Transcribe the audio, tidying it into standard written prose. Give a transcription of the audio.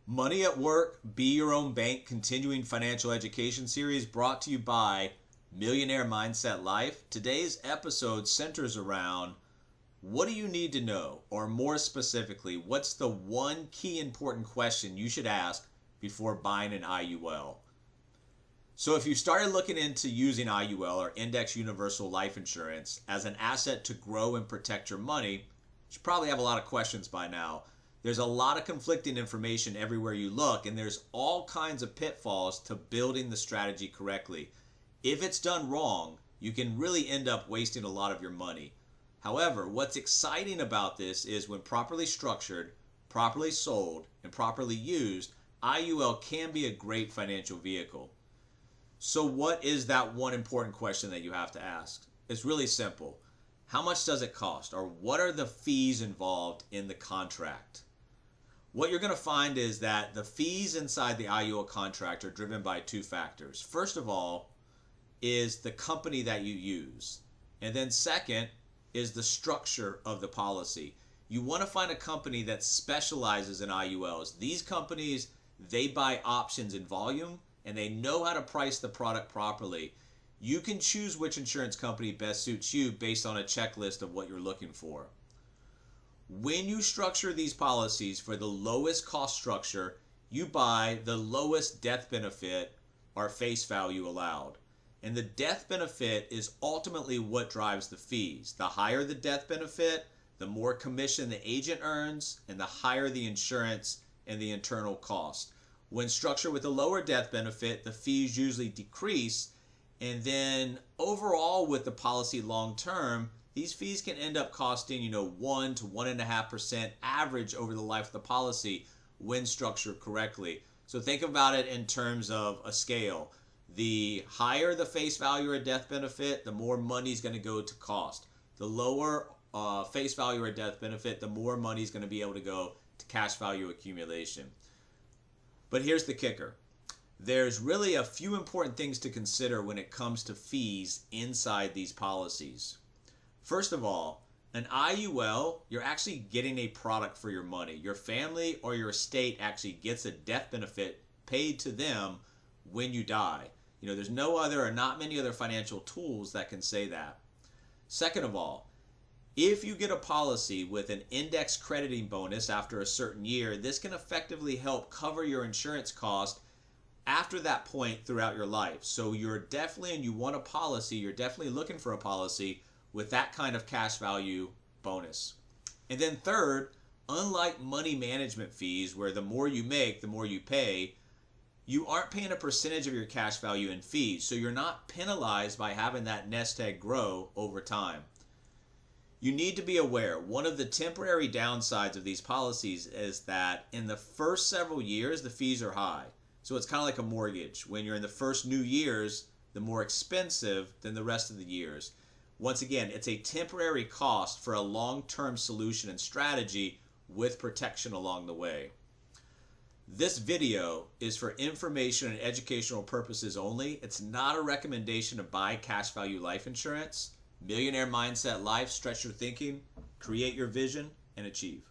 Money at Work, Be Your Own Bank Continuing Financial Education Series brought to you by Millionaire Mindset Life. Today's episode centers around what do you need to know, or more specifically, what's the one key important question you should ask before buying an IUL? So if you started looking into using IUL or Index Universal Life Insurance as an asset to grow and protect your money, you should probably have a lot of questions by now. There's a lot of conflicting information everywhere you look, and there's all kinds of pitfalls to building the strategy correctly. If it's done wrong, you can really end up wasting a lot of your money. However, what's exciting about this is when properly structured, properly sold, and properly used, IUL can be a great financial vehicle. So what is that one important question that you have to ask? It's really simple. How much does it cost, or what are the fees involved in the contract? What you're going to find is that the fees inside the IUL contract are driven by two factors. First of all is the company that you use. And then second is the structure of the policy. You want to find a company that specializes in IULs. These companies, they buy options in volume and they know how to price the product properly. You can choose which insurance company best suits you based on a checklist of what you're looking for. When you structure these policies for the lowest cost structure, you buy the lowest death benefit or face value allowed. And the death benefit is ultimately what drives the fees. The higher the death benefit, the more commission the agent earns, and the higher the insurance and the internal cost. When structured with a lower death benefit, the fees usually decrease. And then overall with the policy long term, these fees can end up costing, 1 to 1.5% average over the life of the policy when structured correctly. So think about it in terms of a scale. The higher the face value or death benefit, the more money is going to go to cost. The lower face value or death benefit, the more money is going to be able to go to cash value accumulation. But here's the kicker. There's really a few important things to consider when it comes to fees inside these policies. First of all, an IUL, you're actually getting a product for your money. Your family or your estate actually gets a death benefit paid to them when you die. There's no other or not many other financial tools that can say that. Second of all, if you get a policy with an index crediting bonus after a certain year, this can effectively help cover your insurance cost after that point throughout your life. So you're definitely looking for a policy with that kind of cash value bonus. And then third, unlike money management fees where the more you make, the more you pay, you aren't paying a percentage of your cash value in fees. So you're not penalized by having that nest egg grow over time. You need to be aware, one of the temporary downsides of these policies is that in the first several years, the fees are high. So it's kind of like a mortgage. When you're in the first new years, the more expensive than the rest of the years. Once again, it's a temporary cost for a long-term solution and strategy with protection along the way. This video is for information and educational purposes only. It's not a recommendation to buy cash value life insurance. Millionaire Mindset Life, stretch your thinking, create your vision, and achieve.